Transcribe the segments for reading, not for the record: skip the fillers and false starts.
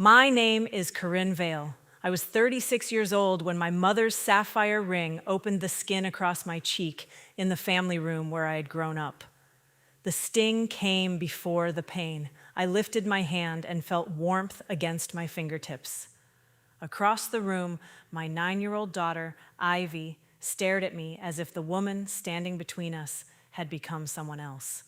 My name is Corinne Vale. I was 36 years old when my mother's sapphire ring opened the skin across my cheek in the family room where I had grown up. The sting came before the pain. I lifted my hand and felt warmth against my fingertips. Across the room, my 9-year-old daughter, Ivy, stared at me as if the woman standing between us had become someone else.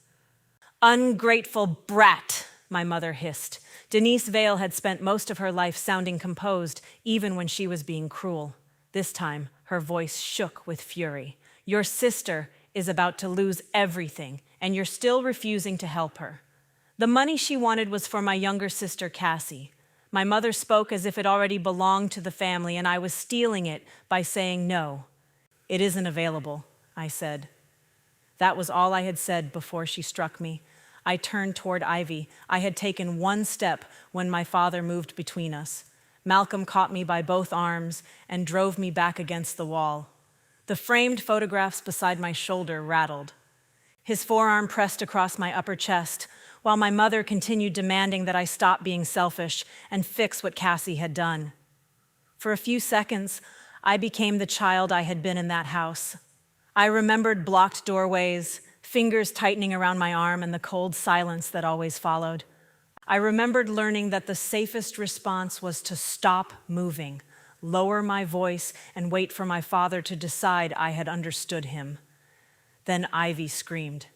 "Ungrateful brat," my mother hissed. Denise Vale had spent most of her life sounding composed, even when she was being cruel. This time, her voice shook with fury. "Your sister is about to lose everything, and you're still refusing to help her." The money she wanted was for my younger sister, Cassie. My mother spoke as if it already belonged to the family, and I was stealing it by saying no. "It isn't available," I said. That was all I had said before she struck me. I turned toward Ivy. I had taken one step when my father moved between us. Malcolm caught me by both arms and drove me back against the wall. The framed photographs beside my shoulder rattled. His forearm pressed across my upper chest, while my mother continued demanding that I stop being selfish and fix what Cassie had done. For a few seconds, I became the child I had been in that house. I remembered blocked doorways, fingers tightening around my arm, and the cold silence that always followed. I remembered learning that the safest response was to stop moving, lower my voice, and wait for my father to decide I had understood him. Then Ivy screamed.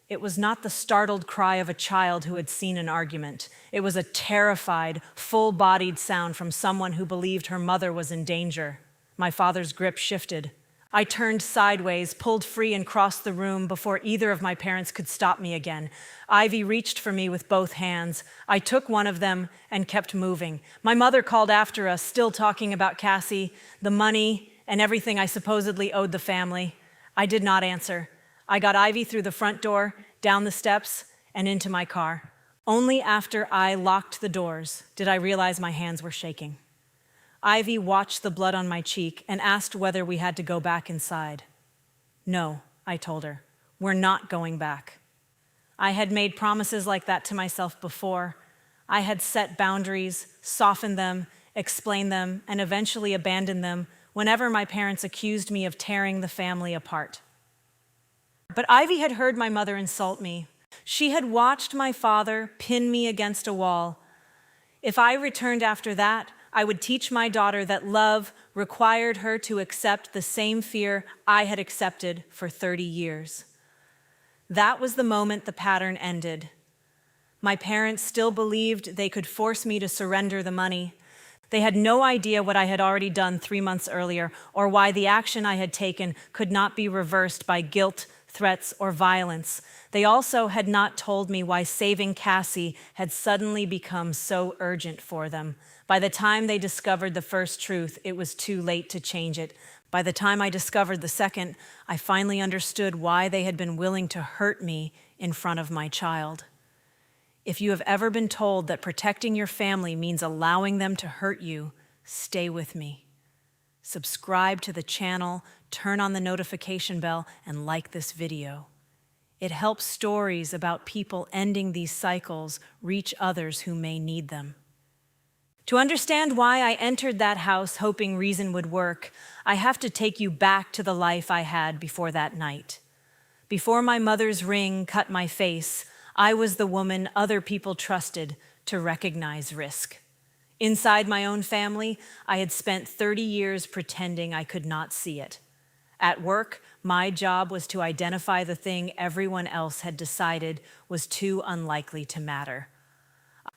It was not the startled cry of a child who had seen an argument. It was a terrified, full-bodied sound from someone who believed her mother was in danger. My father's grip shifted. I turned sideways, pulled free, and crossed the room before either of my parents could stop me again. Ivy reached for me with both hands. I took one of them and kept moving. My mother called after us, still talking about Cassie, the money, and everything I supposedly owed the family. I did not answer. I got Ivy through the front door, down the steps, and into my car. Only after I locked the doors did I realize my hands were shaking. Ivy watched the blood on my cheek and asked whether we had to go back inside. "No," I told her. "We're not going back." I had made promises like that to myself before. I had set boundaries, softened them, explained them, and eventually abandoned them whenever my parents accused me of tearing the family apart. But Ivy had heard my mother insult me. She had watched my father pin me against a wall. If I returned after that, I would teach my daughter that love required her to accept the same fear I had accepted for 30 years. That was the moment the pattern ended. My parents still believed they could force me to surrender the money. They had no idea what I had already done 3 months earlier, or why the action I had taken could not be reversed by guilt, threats, or violence. They also had not told me why saving Cassie had suddenly become so urgent for them. By the time they discovered the first truth, it was too late to change it. By the time I discovered the second, I finally understood why they had been willing to hurt me in front of my child. If you have ever been told that protecting your family means allowing them to hurt you, stay with me. Subscribe to the channel, turn on the notification bell, and like this video. It helps stories about people ending these cycles reach others who may need them. To understand why I entered that house hoping reason would work, I have to take you back to the life I had before that night. Before my mother's ring cut my face, I was the woman other people trusted to recognize risk. Inside my own family, I had spent 30 years pretending I could not see it. At work, my job was to identify the thing everyone else had decided was too unlikely to matter.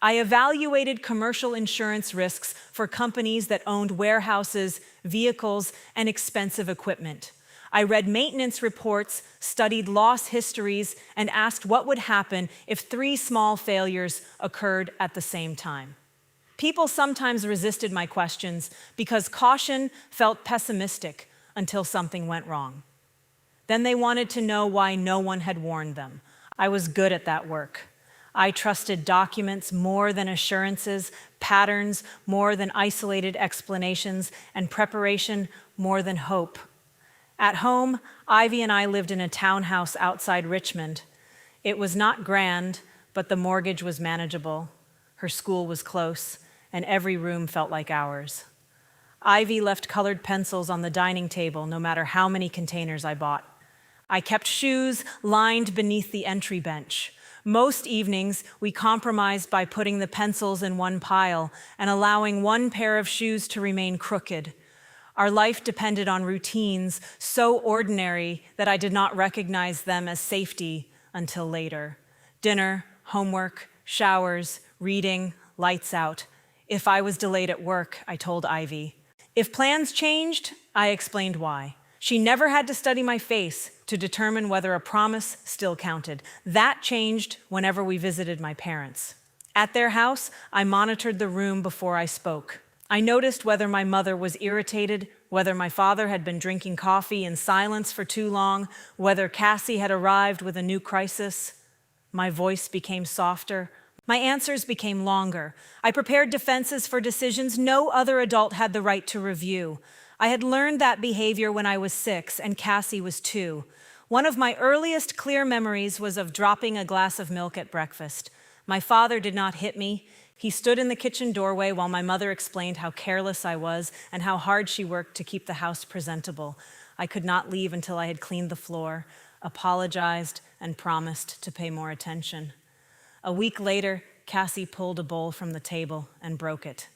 I evaluated commercial insurance risks for companies that owned warehouses, vehicles, and expensive equipment. I read maintenance reports, studied loss histories, and asked what would happen if 3 small failures occurred at the same time. People sometimes resisted my questions because caution felt pessimistic until something went wrong. Then they wanted to know why no one had warned them. I was good at that work. I trusted documents more than assurances, patterns more than isolated explanations, and preparation more than hope. At home, Ivy and I lived in a townhouse outside Richmond. It was not grand, but the mortgage was manageable. Her school was close, and every room felt like ours. Ivy left colored pencils on the dining table no matter how many containers I bought. I kept shoes lined beneath the entry bench. Most evenings, we compromised by putting the pencils in one pile and allowing one pair of shoes to remain crooked. Our life depended on routines so ordinary that I did not recognize them as safety until later. Dinner, homework, showers, reading, lights out. If I was delayed at work, I told Ivy. If plans changed, I explained why. She never had to study my face to determine whether a promise still counted. That changed whenever we visited my parents. At their house, I monitored the room before I spoke. I noticed whether my mother was irritated, whether my father had been drinking coffee in silence for too long, whether Cassie had arrived with a new crisis. My voice became softer. My answers became longer. I prepared defenses for decisions no other adult had the right to review. I had learned that behavior when I was 6 and Cassie was 2. One of my earliest clear memories was of dropping a glass of milk at breakfast. My father did not hit me. He stood in the kitchen doorway while my mother explained how careless I was and how hard she worked to keep the house presentable. I could not leave until I had cleaned the floor, apologized, and promised to pay more attention. A week later, Cassie pulled a bowl from the table and broke it.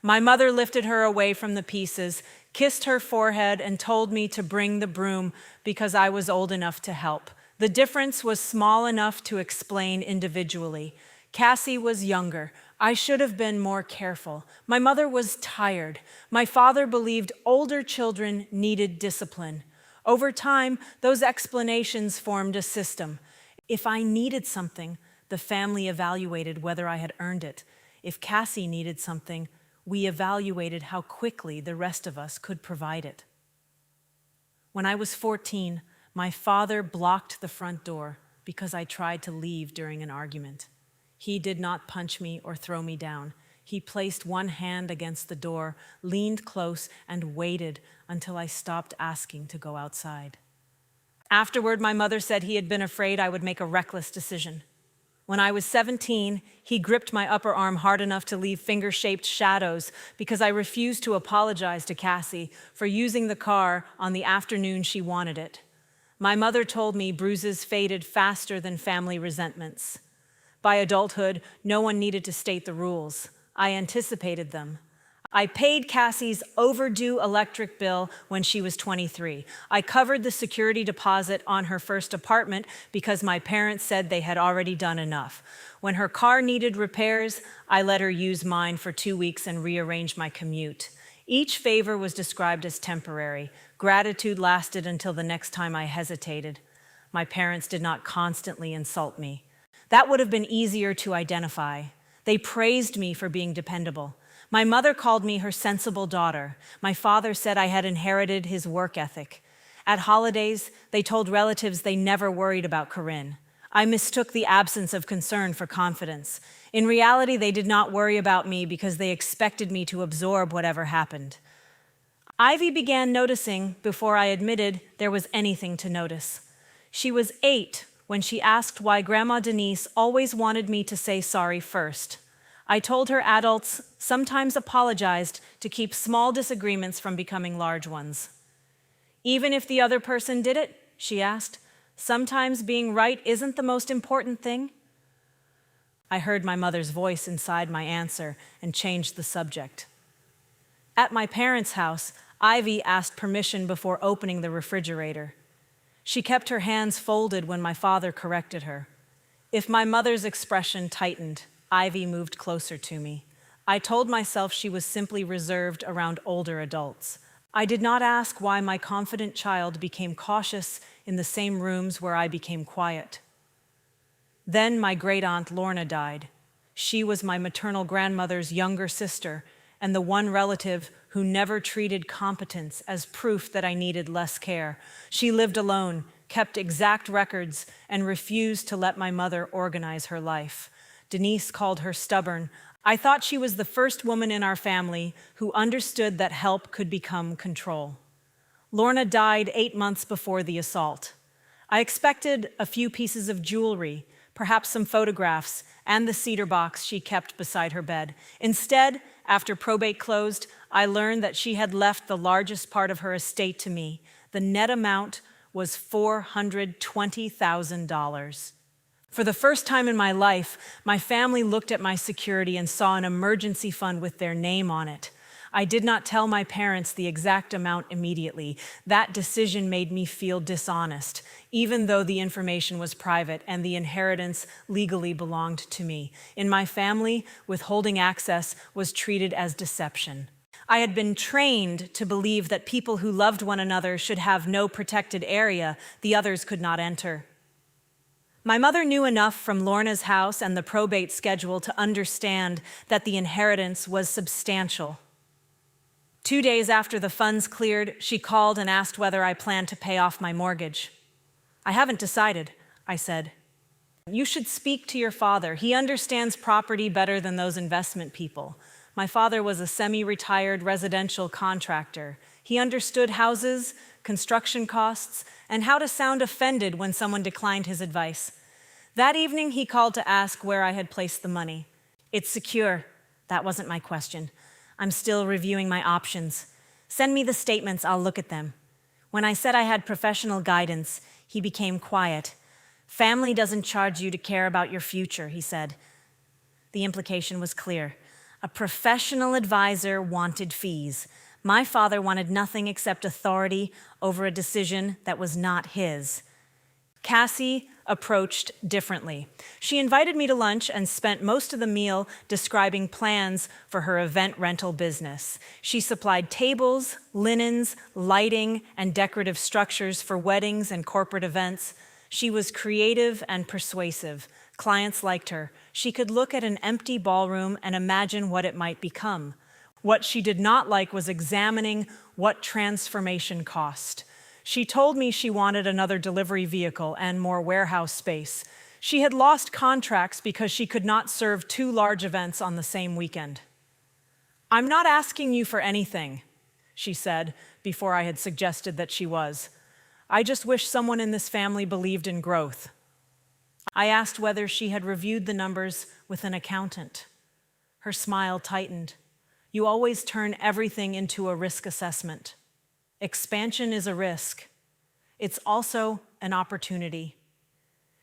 My mother lifted her away from the pieces, kissed her forehead, and told me to bring the broom because I was old enough to help. The difference was small enough to explain individually. Cassie was younger. I should have been more careful. My mother was tired. My father believed older children needed discipline. Over time, those explanations formed a system. If I needed something, the family evaluated whether I had earned it. If Cassie needed something, we evaluated how quickly the rest of us could provide it. When I was 14, my father blocked the front door because I tried to leave during an argument. He did not punch me or throw me down. He placed one hand against the door, leaned close, and waited until I stopped asking to go outside. Afterward, my mother said he had been afraid I would make a reckless decision. When I was 17, he gripped my upper arm hard enough to leave finger-shaped shadows because I refused to apologize to Cassie for using the car on the afternoon she wanted it. My mother told me bruises faded faster than family resentments. By adulthood, no one needed to state the rules. I anticipated them. I paid Cassie's overdue electric bill when she was 23. I covered the security deposit on her first apartment because my parents said they had already done enough. When her car needed repairs, I let her use mine for 2 weeks and rearrange my commute. Each favor was described as temporary. Gratitude lasted until the next time I hesitated. My parents did not constantly insult me. That would have been easier to identify. They praised me for being dependable. My mother called me her sensible daughter. My father said I had inherited his work ethic. At holidays, they told relatives they never worried about Corinne. I mistook the absence of concern for confidence. In reality, they did not worry about me because they expected me to absorb whatever happened. Ivy began noticing before I admitted there was anything to notice. She was 8 when she asked why Grandma Denise always wanted me to say sorry first. I told her adults sometimes apologized to keep small disagreements from becoming large ones. Even if the other person did it, she asked, sometimes being right isn't the most important thing. I heard my mother's voice inside my answer and changed the subject. At my parents' house, Ivy asked permission before opening the refrigerator. She kept her hands folded when my father corrected her. If my mother's expression tightened, Ivy moved closer to me. I told myself she was simply reserved around older adults. I did not ask why my confident child became cautious in the same rooms where I became quiet. Then my great-aunt Lorna died. She was my maternal grandmother's younger sister and the one relative who never treated competence as proof that I needed less care. She lived alone, kept exact records, and refused to let my mother organize her life. Denise called her stubborn. I thought she was the first woman in our family who understood that help could become control. Lorna died 8 months before the assault. I expected a few pieces of jewelry, perhaps some photographs, and the cedar box she kept beside her bed. Instead, after probate closed, I learned that she had left the largest part of her estate to me. The net amount was $420,000. For the first time in my life, my family looked at my security and saw an emergency fund with their name on it. I did not tell my parents the exact amount immediately. That decision made me feel dishonest, even though the information was private and the inheritance legally belonged to me. In my family, withholding access was treated as deception. I had been trained to believe that people who loved one another should have no protected area the others could not enter. My mother knew enough from Lorna's house and the probate schedule to understand that the inheritance was substantial. 2 days after the funds cleared, she called and asked whether I planned to pay off my mortgage. "I haven't decided," I said. "You should speak to your father. He understands property better than those investment people." My father was a semi-retired residential contractor. He understood houses, construction costs, and how to sound offended when someone declined his advice. That evening, he called to ask where I had placed the money. "It's secure." That wasn't my question. "I'm still reviewing my options. Send me the statements, I'll look at them." When I said I had professional guidance, he became quiet. "Family doesn't charge you to care about your future," he said. The implication was clear. A professional advisor wanted fees. My father wanted nothing except authority over a decision that was not his. Cassie approached differently. She invited me to lunch and spent most of the meal describing plans for her event rental business. She supplied tables, linens, lighting, and decorative structures for weddings and corporate events. She was creative and persuasive. Clients liked her. She could look at an empty ballroom and imagine what it might become. What she did not like was examining what transformation cost. She told me she wanted another delivery vehicle and more warehouse space. She had lost contracts because she could not serve 2 large events on the same weekend. "I'm not asking you for anything," she said before I had suggested that she was. "I just wish someone in this family believed in growth." I asked whether she had reviewed the numbers with an accountant. Her smile tightened. "You always turn everything into a risk assessment. Expansion is a risk. It's also an opportunity."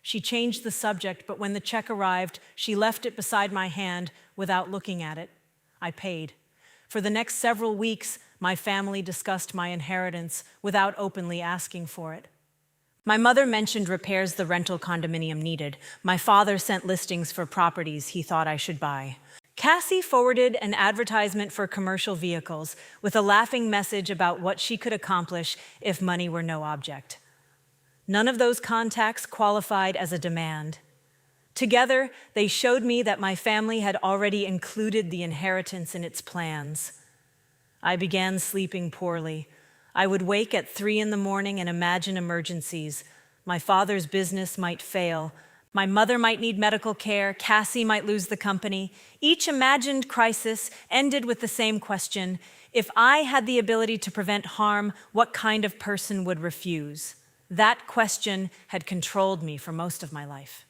She changed the subject, but when the check arrived, she left it beside my hand without looking at it. I paid. For the next several weeks, my family discussed my inheritance without openly asking for it. My mother mentioned repairs the rental condominium needed. My father sent listings for properties he thought I should buy. Cassie forwarded an advertisement for commercial vehicles with a laughing message about what she could accomplish if money were no object. None of those contacts qualified as a demand. Together, they showed me that my family had already included the inheritance in its plans. I began sleeping poorly. I would wake at 3 in the morning and imagine emergencies. My father's business might fail. My mother might need medical care. Cassie might lose the company. Each imagined crisis ended with the same question: if I had the ability to prevent harm, what kind of person would refuse? That question had controlled me for most of my life.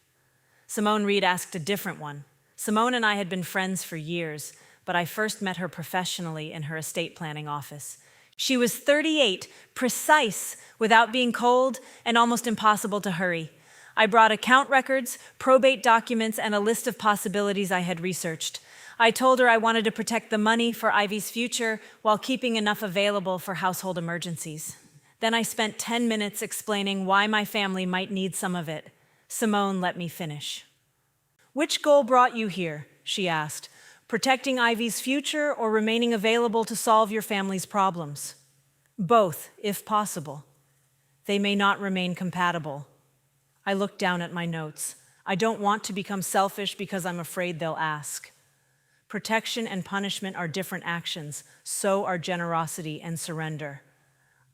Simone Reed asked a different one. Simone and I had been friends for years, but I first met her professionally in her estate planning office. She was 38, precise, without being cold, and almost impossible to hurry. I brought account records, probate documents, and a list of possibilities I had researched. I told her I wanted to protect the money for Ivy's future while keeping enough available for household emergencies. Then I spent 10 minutes explaining why my family might need some of it. Simone let me finish. "Which goal brought you here?" she asked. "Protecting Ivy's future or remaining available to solve your family's problems?" "Both, if possible. They may not remain compatible." I looked down at my notes. I don't want to become selfish because I'm afraid they'll ask. Protection and punishment are different actions. So are generosity and surrender.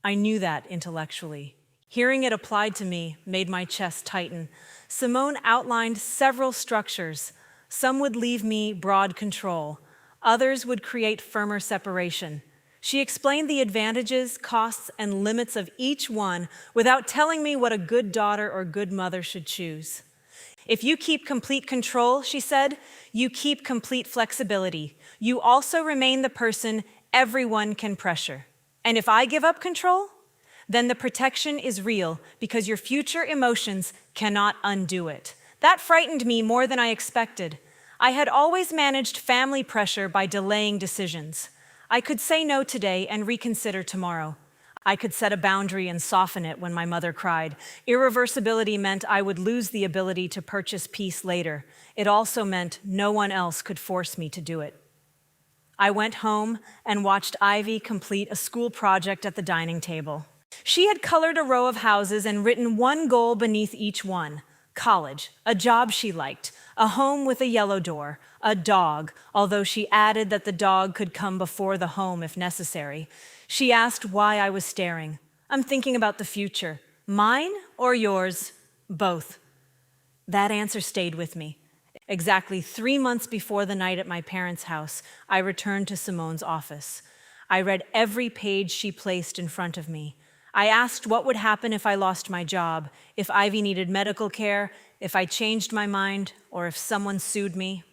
I knew that intellectually. Hearing it applied to me made my chest tighten. Simone outlined several structures. Some would leave me broad control. Others would create firmer separation. She explained the advantages, costs, and limits of each one without telling me what a good daughter or good mother should choose. If you keep complete control, she said, you keep complete flexibility. You also remain the person everyone can pressure. And if I give up control, then the protection is real because your future emotions cannot undo it. That frightened me more than I expected. I had always managed family pressure by delaying decisions. I could say no today and reconsider tomorrow. I could set a boundary and soften it when my mother cried. Irreversibility meant I would lose the ability to purchase peace later. It also meant no one else could force me to do it. I went home and watched Ivy complete a school project at the dining table. She had colored a row of houses and written one goal beneath each one: college, a job she liked, a home with a yellow door, a dog, although she added that the dog could come before the home if necessary. She asked why I was staring. I'm thinking about the future. Mine or yours? Both. That answer stayed with me. Exactly 3 months before the night at my parents' house, I returned to Simone's office. I read every page she placed in front of me. I asked what would happen if I lost my job, if Ivy needed medical care, if I changed my mind, or if someone sued me.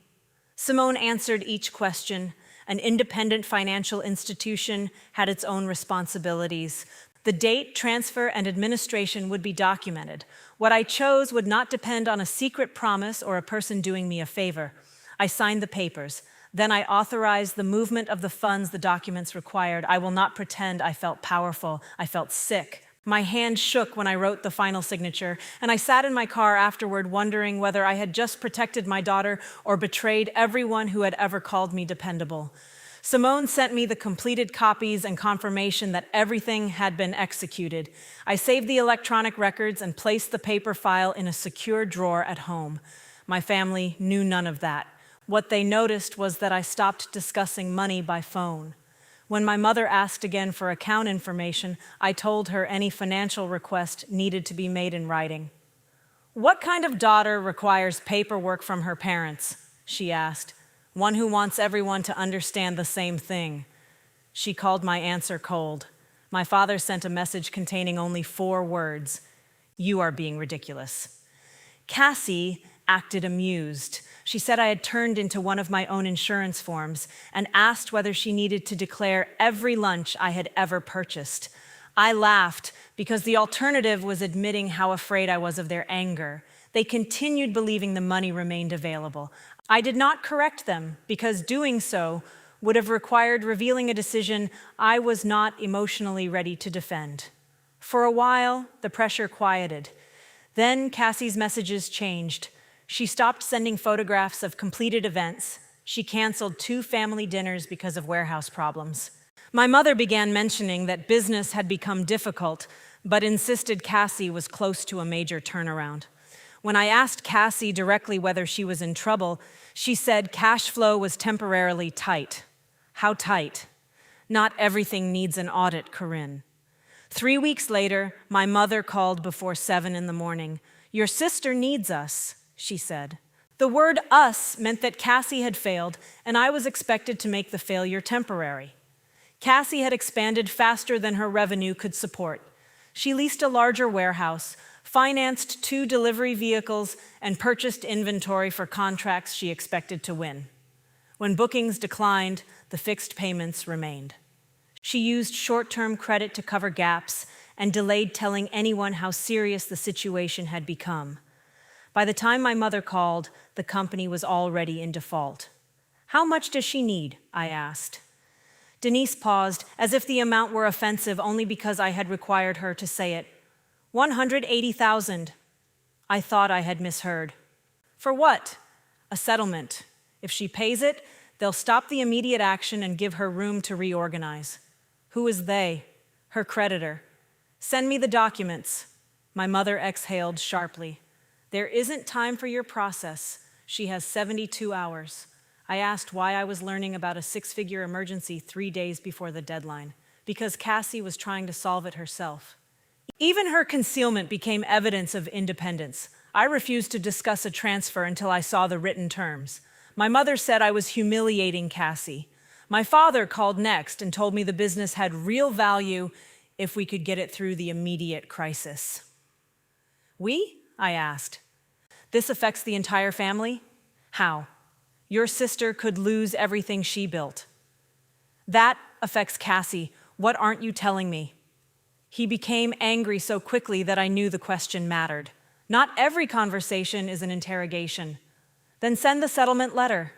Simone answered each question. An independent financial institution had its own responsibilities. The date, transfer, and administration would be documented. What I chose would not depend on a secret promise or a person doing me a favor. I signed the papers. Then I authorized the movement of the funds the documents required. I will not pretend I felt powerful. I felt sick. My hand shook when I wrote the final signature, and I sat in my car afterward wondering whether I had just protected my daughter or betrayed everyone who had ever called me dependable. Simone sent me the completed copies and confirmation that everything had been executed. I saved the electronic records and placed the paper file in a secure drawer at home. My family knew none of that. What they noticed was that I stopped discussing money by phone. When my mother asked again for account information, I told her any financial request needed to be made in writing. "What kind of daughter requires paperwork from her parents?" she asked. "One who wants everyone to understand the same thing." She called my answer cold. My father sent a message containing only 4 words: "You are being ridiculous." Cassie acted amused. She said I had turned into one of my own insurance forms and asked whether she needed to declare every lunch I had ever purchased. I laughed because the alternative was admitting how afraid I was of their anger. They continued believing the money remained available. I did not correct them because doing so would have required revealing a decision I was not emotionally ready to defend. For a while, the pressure quieted. Then Cassie's messages changed. She stopped sending photographs of completed events. She canceled 2 family dinners because of warehouse problems. My mother began mentioning that business had become difficult, but insisted Cassie was close to a major turnaround. When I asked Cassie directly whether she was in trouble, she said cash flow was temporarily tight. How tight? Not everything needs an audit, Corinne. 3 weeks later, my mother called before 7 in the morning. "Your sister needs us," she said. The word "us" meant that Cassie had failed, and I was expected to make the failure temporary. Cassie had expanded faster than her revenue could support. She leased a larger warehouse, financed 2 delivery vehicles, and purchased inventory for contracts she expected to win. When bookings declined, the fixed payments remained. She used short-term credit to cover gaps and delayed telling anyone how serious the situation had become. By the time my mother called, the company was already in default. "How much does she need?" I asked. Denise paused, as if the amount were offensive only because I had required her to say it. $180,000. I thought I had misheard. "For what?" "A settlement. If she pays it, they'll stop the immediate action and give her room to reorganize." "Who is they?" "Her creditor." "Send me the documents." My mother exhaled sharply. "There isn't time for your process. She has 72 hours. I asked why I was learning about a 6-figure emergency 3 days before the deadline. Because Cassie was trying to solve it herself. Even her concealment became evidence of independence. I refused to discuss a transfer until I saw the written terms. My mother said I was humiliating Cassie. My father called next and told me the business had real value if we could get it through the immediate crisis. "We?" I asked. This affects the entire family? How? Your sister could lose everything she built. That affects Cassie. What aren't you telling me? He became angry so quickly that I knew the question mattered. Not every conversation is an interrogation. Then send the settlement letter.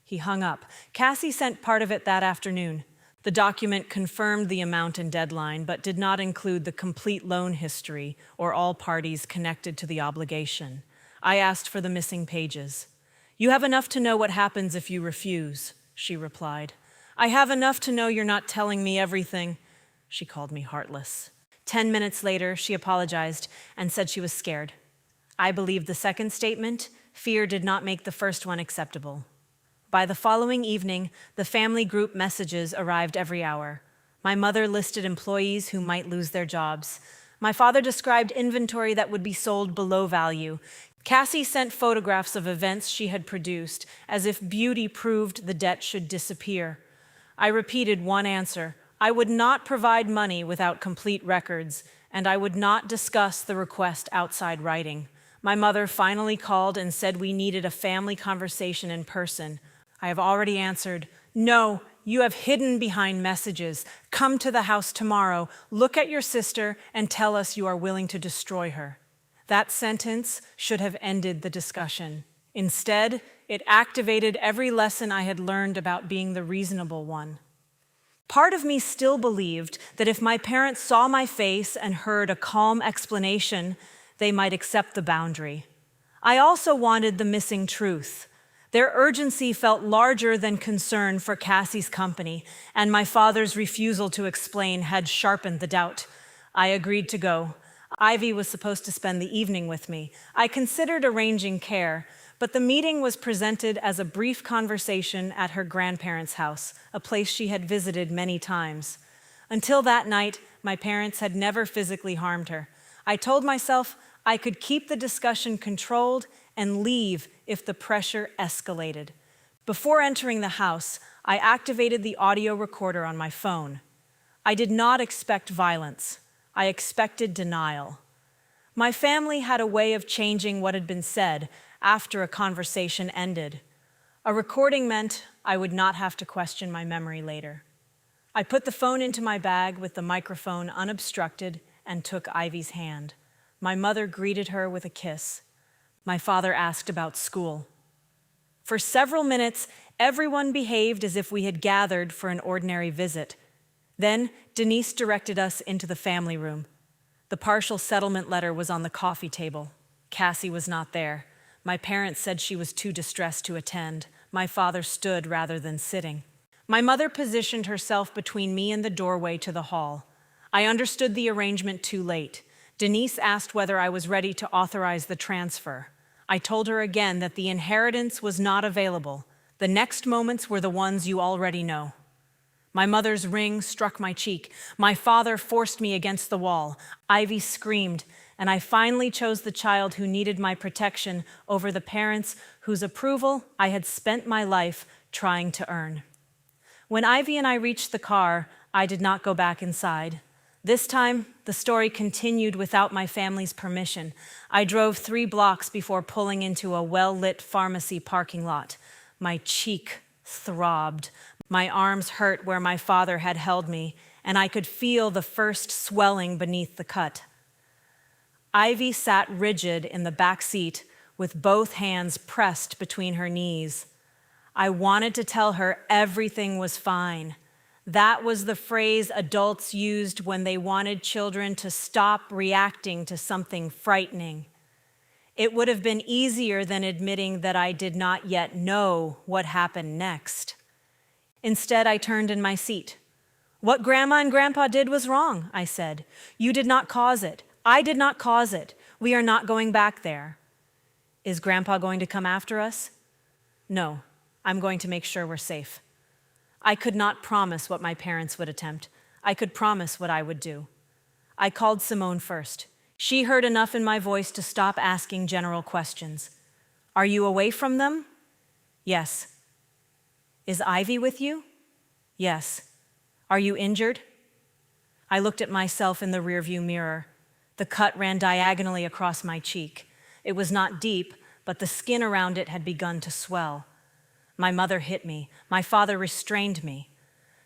He hung up. Cassie sent part of it that afternoon. The document confirmed the amount and deadline, but did not include the complete loan history or all parties connected to the obligation. I asked for the missing pages. You have enough to know what happens if you refuse, she replied. I have enough to know you're not telling me everything. She called me heartless. 10 minutes later, she apologized and said she was scared. I believed the second statement. Fear did not make the first one acceptable. By the following evening, the family group messages arrived every hour. My mother listed employees who might lose their jobs. My father described inventory that would be sold below value. Cassie sent photographs of events she had produced, as if beauty proved the debt should disappear. I repeated one answer. I would not provide money without complete records, and I would not discuss the request outside writing. My mother finally called and said we needed a family conversation in person. I have already answered, no, you have hidden behind messages. Come to the house tomorrow, look at your sister, and tell us you are willing to destroy her. That sentence should have ended the discussion. Instead, it activated every lesson I had learned about being the reasonable one. Part of me still believed that if my parents saw my face and heard a calm explanation, they might accept the boundary. I also wanted the missing truth. Their urgency felt larger than concern for Cassie's company, and my father's refusal to explain had sharpened the doubt. I agreed to go. Ivy was supposed to spend the evening with me. I considered arranging care, but the meeting was presented as a brief conversation at her grandparents' house, a place she had visited many times. Until that night, my parents had never physically harmed her. I told myself I could keep the discussion controlled and leave if the pressure escalated. Before entering the house, I activated the audio recorder on my phone. I did not expect violence. I expected denial. My family had a way of changing what had been said after a conversation ended. A recording meant I would not have to question my memory later. I put the phone into my bag with the microphone unobstructed and took Ivy's hand. My mother greeted her with a kiss. My father asked about school. For several minutes, everyone behaved as if we had gathered for an ordinary visit. Then Denise directed us into the family room. The partial settlement letter was on the coffee table. Cassie was not there. My parents said she was too distressed to attend. My father stood rather than sitting. My mother positioned herself between me and the doorway to the hall. I understood the arrangement too late. Denise asked whether I was ready to authorize the transfer. I told her again that the inheritance was not available. The next moments were the ones you already know. My mother's ring struck my cheek. My father forced me against the wall. Ivy screamed, and I finally chose the child who needed my protection over the parents whose approval I had spent my life trying to earn. When Ivy and I reached the car, I did not go back inside. This time, the story continued without my family's permission. I drove 3 blocks before pulling into a well-lit pharmacy parking lot. My cheek throbbed. My arms hurt where my father had held me, and I could feel the first swelling beneath the cut. Ivy sat rigid in the back seat with both hands pressed between her knees. I wanted to tell her everything was fine. That was the phrase adults used when they wanted children to stop reacting to something frightening. It would have been easier than admitting that I did not yet know what happened next. Instead, I turned in my seat. What Grandma and Grandpa did was wrong, I said. You did not cause it. I did not cause it. We are not going back there. Is Grandpa going to come after us? No, I'm going to make sure we're safe. I could not promise what my parents would attempt. I could promise what I would do. I called Simone first. She heard enough in my voice to stop asking general questions. Are you away from them? Yes. Is Ivy with you? Yes. Are you injured? I looked at myself in the rearview mirror. The cut ran diagonally across my cheek. It was not deep, but the skin around it had begun to swell. My mother hit me. My father restrained me.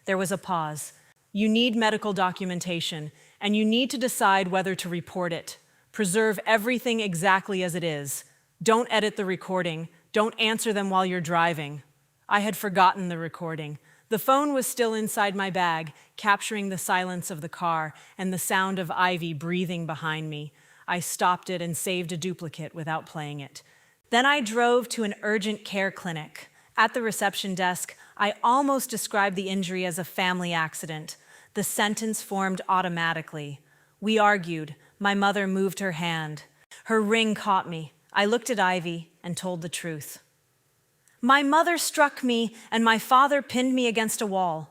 There was a pause. You need medical documentation, and you need to decide whether to report it. Preserve everything exactly as it is. Don't edit the recording. Don't answer them while you're driving. I had forgotten the recording. The phone was still inside my bag, capturing the silence of the car and the sound of Ivy breathing behind me. I stopped it and saved a duplicate without playing it. Then I drove to an urgent care clinic. At the reception desk, I almost described the injury as a family accident. The sentence formed automatically. We argued. My mother moved her hand. Her ring caught me. I looked at Ivy and told the truth. My mother struck me, and my father pinned me against a wall.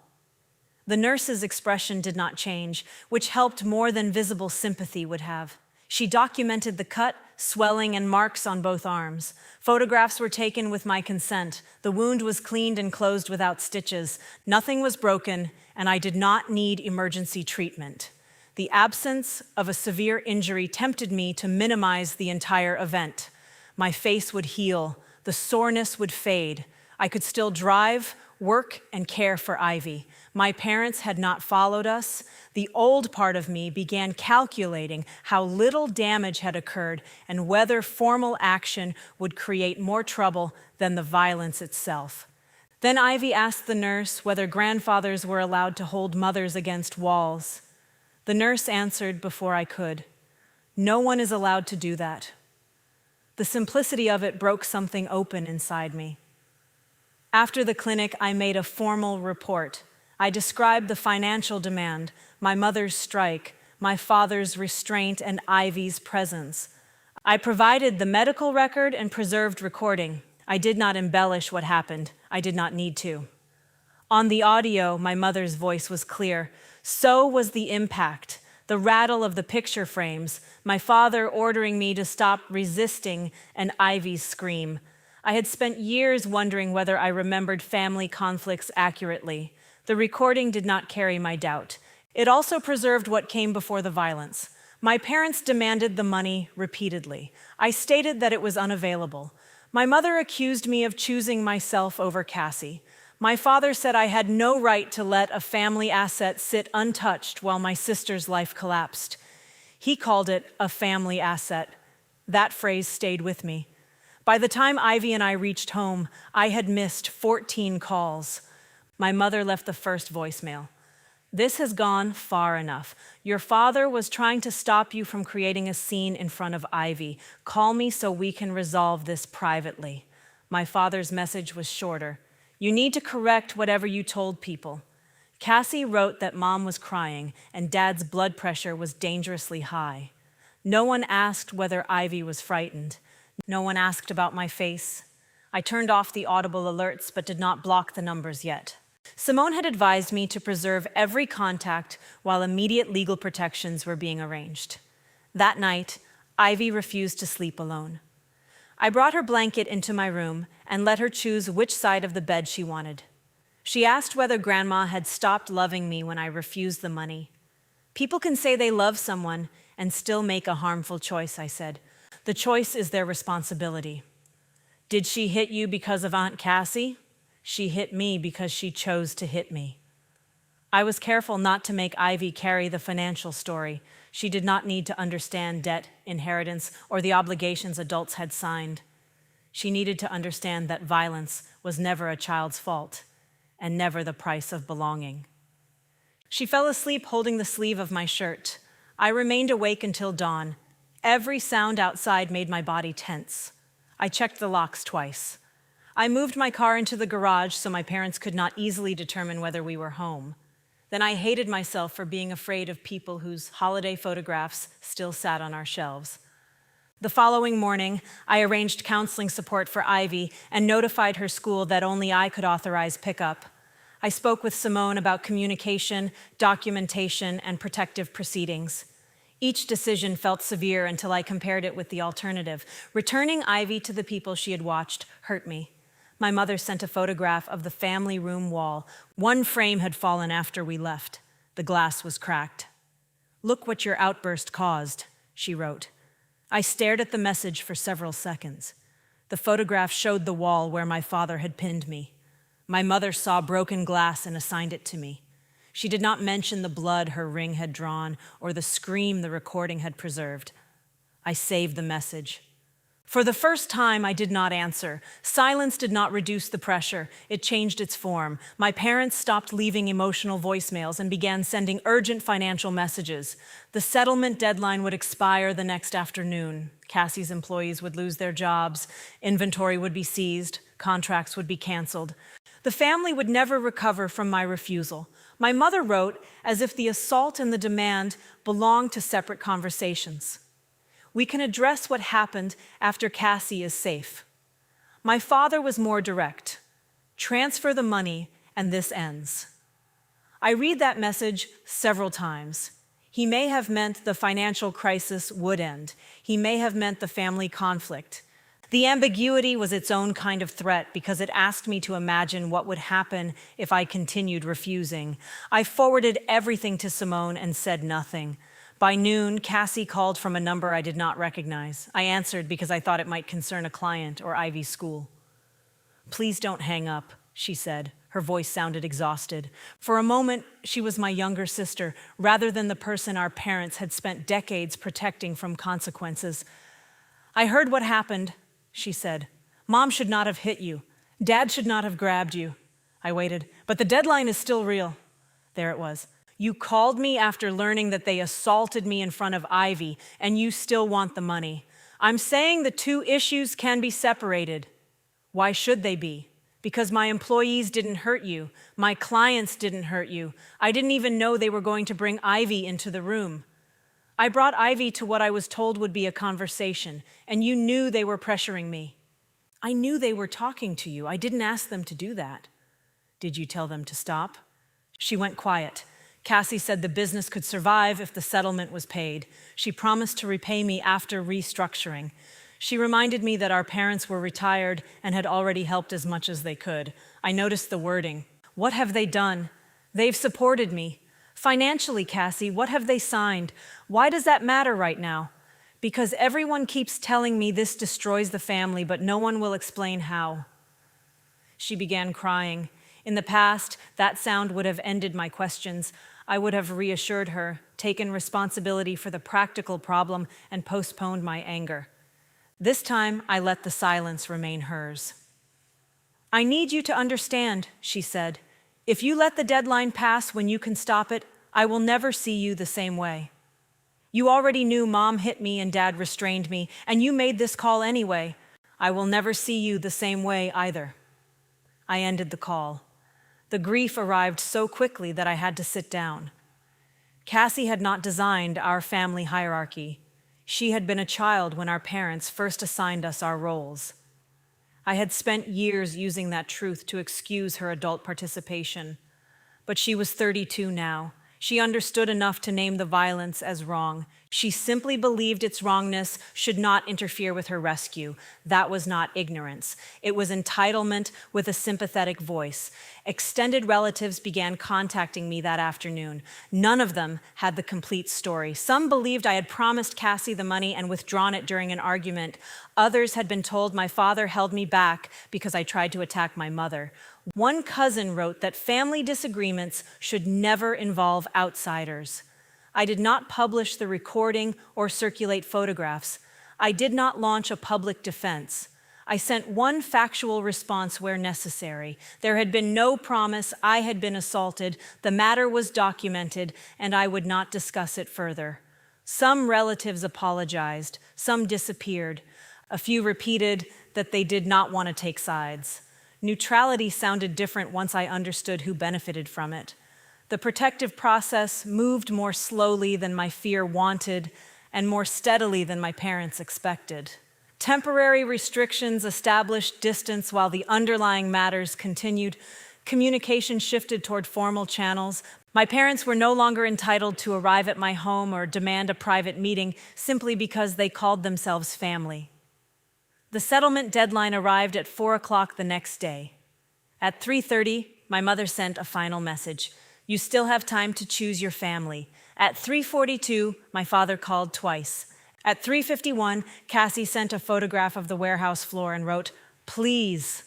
The nurse's expression did not change, which helped more than visible sympathy would have. She documented the cut, swelling, and marks on both arms. Photographs were taken with my consent. The wound was cleaned and closed without stitches. Nothing was broken, and I did not need emergency treatment. The absence of a severe injury tempted me to minimize the entire event. My face would heal. The soreness would fade. I could still drive, work, and care for Ivy. My parents had not followed us. The old part of me began calculating how little damage had occurred and whether formal action would create more trouble than the violence itself. Then Ivy asked the nurse whether grandfathers were allowed to hold mothers against walls. The nurse answered before I could. No one is allowed to do that. The simplicity of it broke something open inside me. After the clinic, I made a formal report. I described the financial demand, my mother's strike, my father's restraint, and Ivy's presence. I provided the medical record and preserved recording. I did not embellish what happened. I did not need to. On the audio, my mother's voice was clear. So was the impact. The rattle of the picture frames, my father ordering me to stop resisting, and Ivy's scream. I had spent years wondering whether I remembered family conflicts accurately. The recording did not carry my doubt. It also preserved what came before the violence. My parents demanded the money repeatedly. I stated that it was unavailable. My mother accused me of choosing myself over Cassie. My father said I had no right to let a family asset sit untouched while my sister's life collapsed. He called it a family asset. That phrase stayed with me. By the time Ivy and I reached home, I had missed 14 calls. My mother left the first voicemail. This has gone far enough. Your father was trying to stop you from creating a scene in front of Ivy. Call me so we can resolve this privately. My father's message was shorter. You need to correct whatever you told people. Cassie wrote that Mom was crying and Dad's blood pressure was dangerously high. No one asked whether Ivy was frightened. No one asked about my face. I turned off the audible alerts but did not block the numbers yet. Simone had advised me to preserve every contact while immediate legal protections were being arranged. That night, Ivy refused to sleep alone. I brought her blanket into my room and let her choose which side of the bed she wanted. She asked whether Grandma had stopped loving me when I refused the money. People can say they love someone and still make a harmful choice, I said. The choice is their responsibility. Did she hit you because of Aunt Cassie? She hit me because she chose to hit me. I was careful not to make Ivy carry the financial story. She did not need to understand debt, inheritance, or the obligations adults had signed. She needed to understand that violence was never a child's fault and never the price of belonging. She fell asleep holding the sleeve of my shirt. I remained awake until dawn. Every sound outside made my body tense. I checked the locks twice. I moved my car into the garage so my parents could not easily determine whether we were home. Then I hated myself for being afraid of people whose holiday photographs still sat on our shelves. The following morning, I arranged counseling support for Ivy and notified her school that only I could authorize pickup. I spoke with Simone about communication, documentation, and protective proceedings. Each decision felt severe until I compared it with the alternative. Returning Ivy to the people she had watched hurt me. My mother sent a photograph of the family room wall. One frame had fallen after we left. The glass was cracked. "Look what your outburst caused," she wrote. I stared at the message for several seconds. The photograph showed the wall where my father had pinned me. My mother saw broken glass and assigned it to me. She did not mention the blood her ring had drawn or the scream the recording had preserved. I saved the message. For the first time, I did not answer. Silence did not reduce the pressure. It changed its form. My parents stopped leaving emotional voicemails and began sending urgent financial messages. The settlement deadline would expire the next afternoon. Cassie's employees would lose their jobs. Inventory would be seized. Contracts would be canceled. The family would never recover from my refusal. My mother wrote as if the assault and the demand belonged to separate conversations. We can address what happened after Cassie is safe. My father was more direct. Transfer the money and this ends. I read that message several times. He may have meant the financial crisis would end. He may have meant the family conflict. The ambiguity was its own kind of threat because it asked me to imagine what would happen if I continued refusing. I forwarded everything to Simone and said nothing. By noon, Cassie called from a number I did not recognize. I answered because I thought it might concern a client or Ivy's school. "Please don't hang up," she said. Her voice sounded exhausted. For a moment, she was my younger sister, rather than the person our parents had spent decades protecting from consequences. "I heard what happened," she said. "Mom should not have hit you. Dad should not have grabbed you." I waited. "But the deadline is still real." There it was. "You called me after learning that they assaulted me in front of Ivy, and you still want the money. I'm saying the two issues can be separated." "Why should they be?" "Because my employees didn't hurt you. My clients didn't hurt you. I didn't even know they were going to bring Ivy into the room. I brought Ivy to what I was told would be a conversation, and you knew they were pressuring me." "I knew they were talking to you. I didn't ask them to do that." "Did you tell them to stop?" She went quiet. Cassie said the business could survive if the settlement was paid. She promised to repay me after restructuring. She reminded me that our parents were retired and had already helped as much as they could. I noticed the wording. What have they done? They've supported me. Financially, Cassie, what have they signed? Why does that matter right now? Because everyone keeps telling me this destroys the family, but no one will explain how. She began crying. In the past, that sound would have ended my questions. I would have reassured her, taken responsibility for the practical problem, and postponed my anger. This time, I let the silence remain hers. "I need you to understand," she said. "If you let the deadline pass when you can stop it, I will never see you the same way. You already knew Mom hit me and Dad restrained me, and you made this call anyway. I will never see you the same way either." I ended the call. The grief arrived so quickly that I had to sit down. Cassie had not designed our family hierarchy. She had been a child when our parents first assigned us our roles. I had spent years using that truth to excuse her adult participation. But she was 32 now. She understood enough to name the violence as wrong. She simply believed its wrongness should not interfere with her rescue. That was not ignorance. It was entitlement with a sympathetic voice. Extended relatives began contacting me that afternoon. None of them had the complete story. Some believed I had promised Cassie the money and withdrawn it during an argument. Others had been told my father held me back because I tried to attack my mother. One cousin wrote that family disagreements should never involve outsiders. I did not publish the recording or circulate photographs. I did not launch a public defense. I sent one factual response where necessary. There had been no promise I had been assaulted, the matter was documented, and I would not discuss it further. Some relatives apologized, some disappeared. A few repeated that they did not want to take sides. Neutrality sounded different once I understood who benefited from it. The protective process moved more slowly than my fear wanted and more steadily than my parents expected. Temporary restrictions established distance while the underlying matters continued. Communication shifted toward formal channels. My parents were no longer entitled to arrive at my home or demand a private meeting simply because they called themselves family. The settlement deadline arrived at 4 o'clock the next day. At 3:30, my mother sent a final message. "You still have time to choose your family." At 3:42, my father called twice. At 3:51, Cassie sent a photograph of the warehouse floor and wrote, "Please."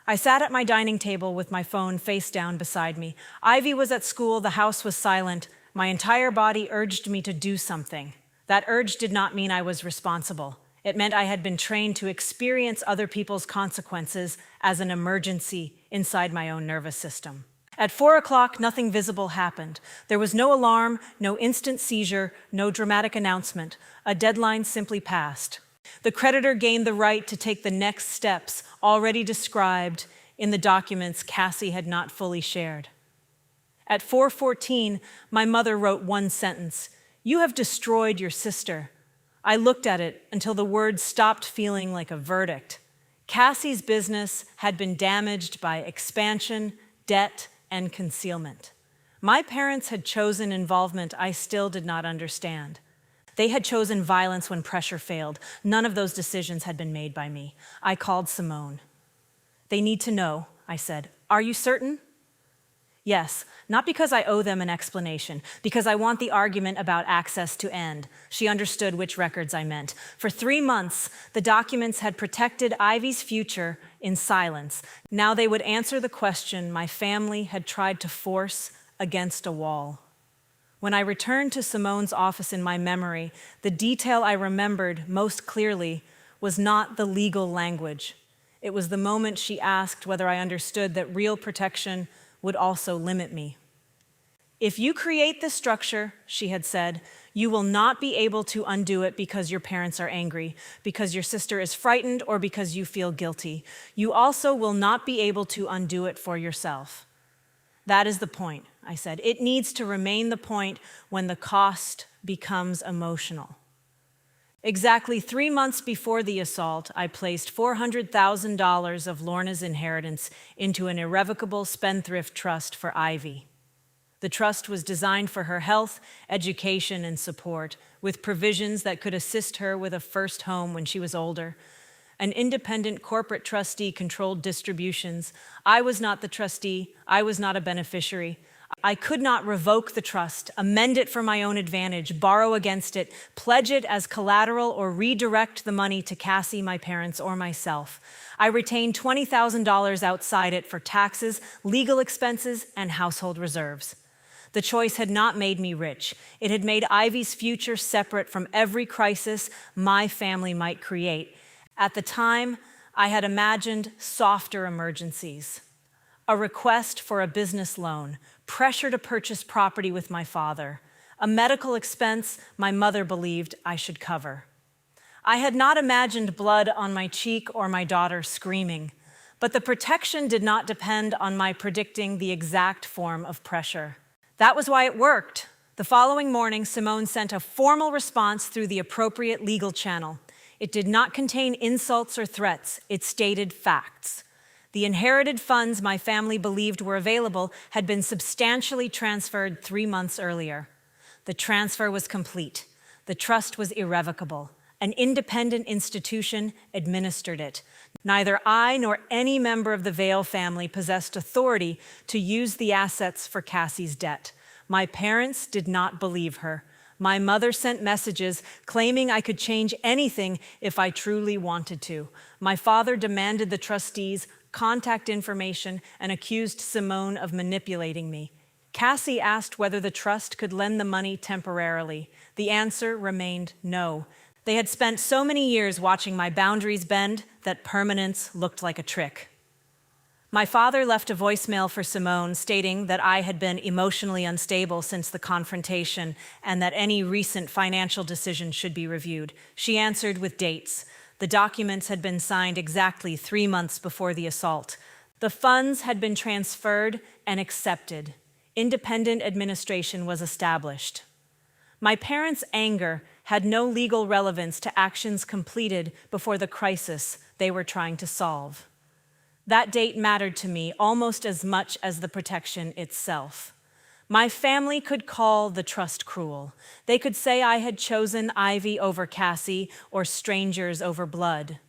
I sat at my dining table with my phone face down beside me. Ivy was at school, the house was silent. My entire body urged me to do something. That urge did not mean I was responsible. It meant I had been trained to experience other people's consequences as an emergency inside my own nervous system. At 4 o'clock, nothing visible happened. There was no alarm, no instant seizure, no dramatic announcement. A deadline simply passed. The creditor gained the right to take the next steps already described in the documents Cassie had not fully shared. At 4:14, my mother wrote one sentence, "You have destroyed your sister." I looked at it until the words stopped feeling like a verdict. Cassie's business had been damaged by expansion, debt, and concealment. My parents had chosen involvement I still did not understand. They had chosen violence when pressure failed. None of those decisions had been made by me. I called Simone. "They need to know," I said. "Are you certain?" "Yes, not because I owe them an explanation, because I want the argument about access to end." She understood which records I meant. For 3 months, the documents had protected Ivy's future in silence. Now they would answer the question my family had tried to force against a wall. When I returned to Simone's office in my memory, the detail I remembered most clearly was not the legal language. It was the moment she asked whether I understood that real protection would also limit me. "If you create this structure," she had said, "you will not be able to undo it because your parents are angry, because your sister is frightened, or because you feel guilty. You also will not be able to undo it for yourself." "That is the point," I said. "It needs to remain the point when the cost becomes emotional." Exactly 3 months before the assault, I placed $400,000 of Lorna's inheritance into an irrevocable spendthrift trust for Ivy. The trust was designed for her health, education, and support, with provisions that could assist her with a first home when she was older. An independent corporate trustee controlled distributions. I was not the trustee. I was not a beneficiary. I could not revoke the trust, amend it for my own advantage, borrow against it, pledge it as collateral, or redirect the money to Cassie, my parents, or myself. I retained $20,000 outside it for taxes, legal expenses, and household reserves. The choice had not made me rich. It had made Ivy's future separate from every crisis my family might create. At the time, I had imagined softer emergencies. A request for a business loan, pressure to purchase property with my father, a medical expense my mother believed I should cover. I had not imagined blood on my cheek or my daughter screaming, but the protection did not depend on my predicting the exact form of pressure. That was why it worked. The following morning, Simone sent a formal response through the appropriate legal channel. It did not contain insults or threats. It stated facts. The inherited funds my family believed were available had been substantially transferred 3 months earlier. The transfer was complete. The trust was irrevocable. An independent institution administered it. Neither I nor any member of the Vale family possessed authority to use the assets for Cassie's debt. My parents did not believe her. My mother sent messages claiming I could change anything if I truly wanted to. My father demanded the trustees' contact information and accused Simone of manipulating me. Cassie asked whether the trust could lend the money temporarily. The answer remained no. They had spent so many years watching my boundaries bend that permanence looked like a trick. My father left a voicemail for Simone stating that I had been emotionally unstable since the confrontation and that any recent financial decisions should be reviewed. She answered with dates. The documents had been signed exactly 3 months before the assault. The funds had been transferred and accepted. Independent administration was established. My parents' anger had no legal relevance to actions completed before the crisis they were trying to solve. That date mattered to me almost as much as the protection itself. My family could call the trust cruel. They could say I had chosen Ivy over Cassie or strangers over blood.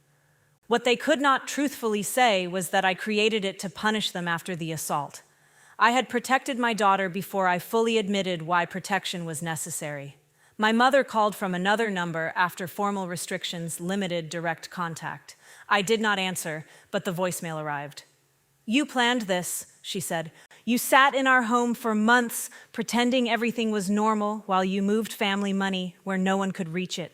What they could not truthfully say was that I created it to punish them after the assault. I had protected my daughter before I fully admitted why protection was necessary. My mother called from another number after formal restrictions limited direct contact. I did not answer, but the voicemail arrived. "You planned this," she said. "You sat in our home for months pretending everything was normal while you moved family money where no one could reach it."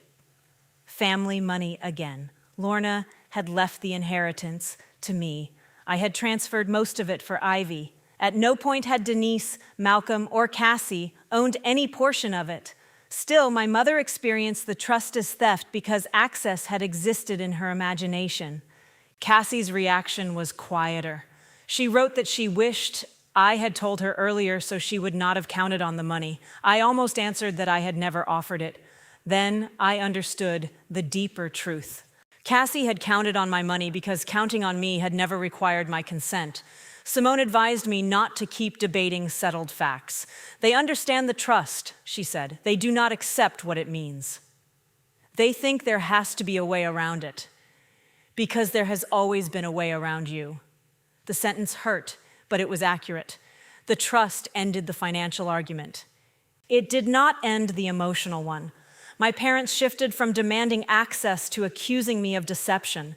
Family money again. Lorna had left the inheritance to me. I had transferred most of it for Ivy. At no point had Denise, Malcolm, or Cassie owned any portion of it. Still, my mother experienced the trust as theft because access had existed in her imagination. Cassie's reaction was quieter. She wrote that she wished I had told her earlier so she would not have counted on the money. I almost answered that I had never offered it. Then I understood the deeper truth. Cassie had counted on my money because counting on me had never required my consent. Simone advised me not to keep debating settled facts. "They understand the trust," she said. "They do not accept what it means. They think there has to be a way around it, because there has always been a way around you." The sentence hurt, but it was accurate. The trust ended the financial argument. It did not end the emotional one. My parents shifted from demanding access to accusing me of deception.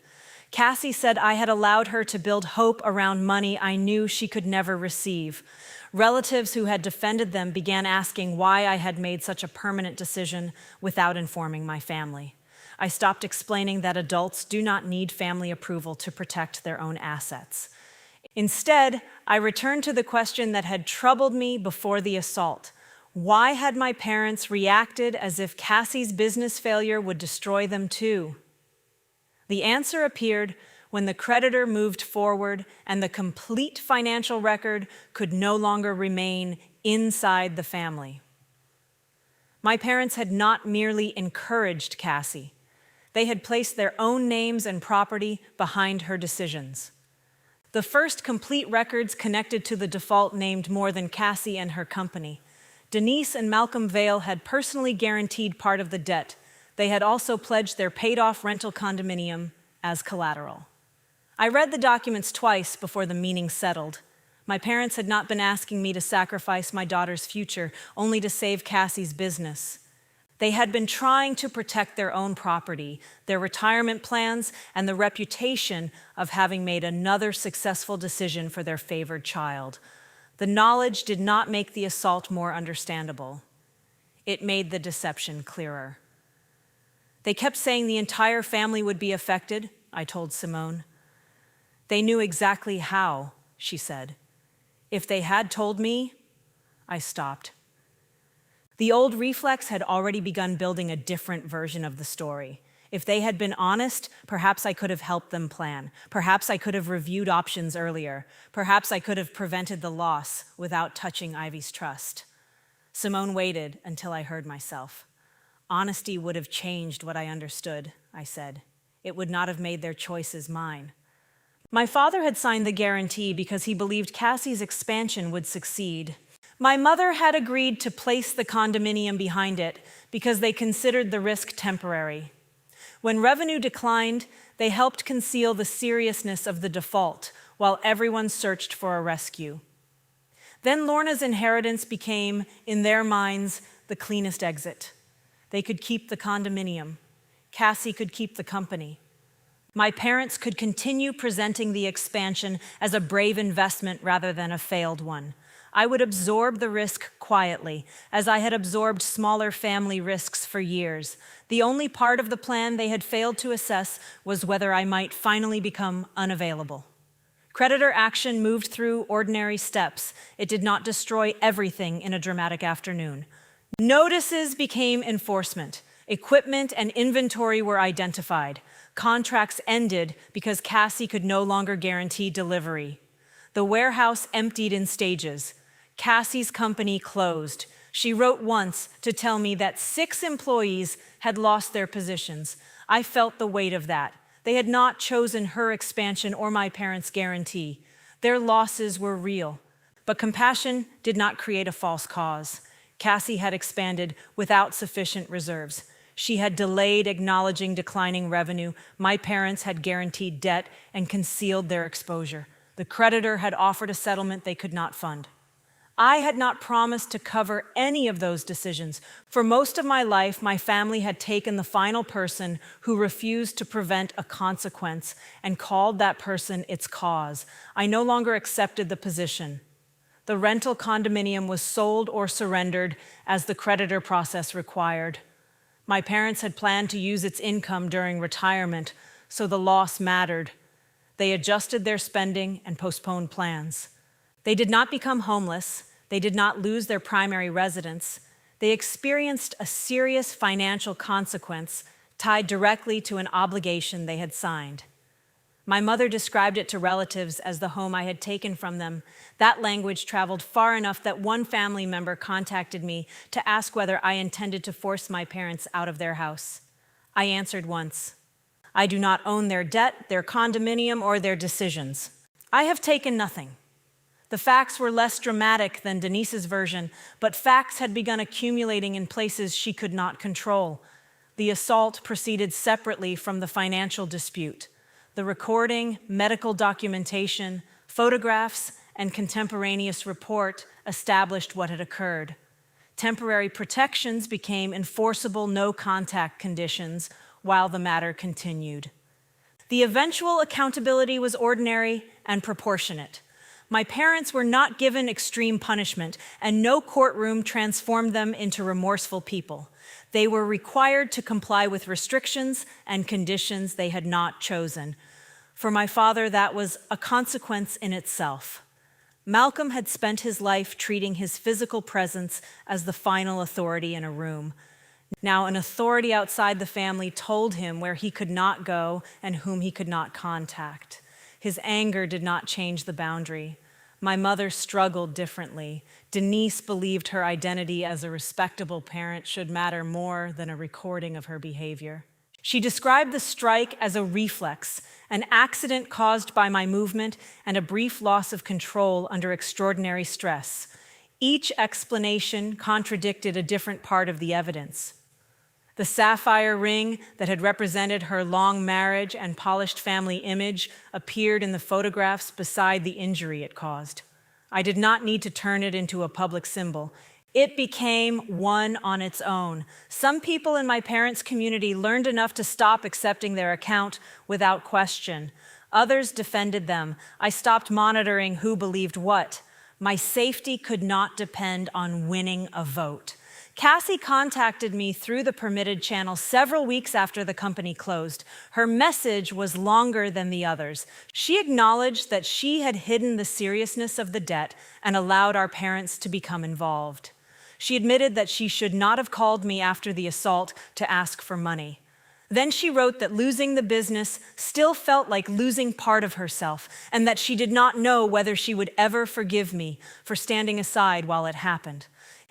Cassie said I had allowed her to build hope around money I knew she could never receive. Relatives who had defended them began asking why I had made such a permanent decision without informing my family. I stopped explaining that adults do not need family approval to protect their own assets. Instead, I returned to the question that had troubled me before the assault. Why had my parents reacted as if Cassie's business failure would destroy them too? The answer appeared when the creditor moved forward and the complete financial record could no longer remain inside the family. My parents had not merely encouraged Cassie. They had placed their own names and property behind her decisions. The first complete records connected to the default named more than Cassie and her company. Denise and Malcolm Vale had personally guaranteed part of the debt. They had also pledged their paid-off rental condominium as collateral. I read the documents twice before the meaning settled. My parents had not been asking me to sacrifice my daughter's future only to save Cassie's business. They had been trying to protect their own property, their retirement plans, and the reputation of having made another successful decision for their favored child. The knowledge did not make the assault more understandable. It made the deception clearer. "They kept saying the entire family would be affected," I told Simone. "They knew exactly how," she said. "If they had told me," I stopped. The old reflex had already begun building a different version of the story. If they had been honest, perhaps I could have helped them plan. Perhaps I could have reviewed options earlier. Perhaps I could have prevented the loss without touching Ivy's trust. Simone waited until I heard myself. "Honesty would have changed what I understood," I said. "It would not have made their choices mine." My father had signed the guarantee because he believed Cassie's expansion would succeed. My mother had agreed to place the condominium behind it because they considered the risk temporary. When revenue declined, they helped conceal the seriousness of the default while everyone searched for a rescue. Then Lorna's inheritance became, in their minds, the cleanest exit. They could keep the condominium. Cassie could keep the company. My parents could continue presenting the expansion as a brave investment rather than a failed one. I would absorb the risk quietly, as I had absorbed smaller family risks for years. The only part of the plan they had failed to assess was whether I might finally become unavailable. Creditor action moved through ordinary steps. It did not destroy everything in a dramatic afternoon. Notices became enforcement. Equipment and inventory were identified. Contracts ended because Cassie could no longer guarantee delivery. The warehouse emptied in stages. Cassie's company closed. She wrote once to tell me that 6 employees had lost their positions. I felt the weight of that. They had not chosen her expansion or my parents' guarantee. Their losses were real. But compassion did not create a false cause. Cassie had expanded without sufficient reserves. She had delayed acknowledging declining revenue. My parents had guaranteed debt and concealed their exposure. The creditor had offered a settlement they could not fund. I had not promised to cover any of those decisions. For most of my life, my family had taken the final person who refused to prevent a consequence and called that person its cause. I no longer accepted the position. The rental condominium was sold or surrendered as the creditor process required. My parents had planned to use its income during retirement, so the loss mattered. They adjusted their spending and postponed plans. They did not become homeless. They did not lose their primary residence. They experienced a serious financial consequence tied directly to an obligation they had signed. My mother described it to relatives as the home I had taken from them. That language traveled far enough that one family member contacted me to ask whether I intended to force my parents out of their house. I answered once. I do not own their debt, their condominium, or their decisions. I have taken nothing. The facts were less dramatic than Denise's version, but facts had begun accumulating in places she could not control. The assault proceeded separately from the financial dispute. The recording, medical documentation, photographs, and contemporaneous report established what had occurred. Temporary protections became enforceable no-contact conditions while the matter continued. The eventual accountability was ordinary and proportionate. My parents were not given extreme punishment, and no courtroom transformed them into remorseful people. They were required to comply with restrictions and conditions they had not chosen. For my father, that was a consequence in itself. Malcolm had spent his life treating his physical presence as the final authority in a room. Now, an authority outside the family told him where he could not go and whom he could not contact. His anger did not change the boundary. My mother struggled differently. Denise believed her identity as a respectable parent should matter more than a recording of her behavior. She described the strike as a reflex, an accident caused by my movement and a brief loss of control under extraordinary stress. Each explanation contradicted a different part of the evidence. The sapphire ring that had represented her long marriage and polished family image appeared in the photographs beside the injury it caused. I did not need to turn it into a public symbol. It became one on its own. Some people in my parents' community learned enough to stop accepting their account without question. Others defended them. I stopped monitoring who believed what. My safety could not depend on winning a vote. Cassie contacted me through the permitted channel several weeks after the company closed. Her message was longer than the others. She acknowledged that she had hidden the seriousness of the debt and allowed our parents to become involved. She admitted that she should not have called me after the assault to ask for money. Then she wrote that losing the business still felt like losing part of herself, and that she did not know whether she would ever forgive me for standing aside while it happened.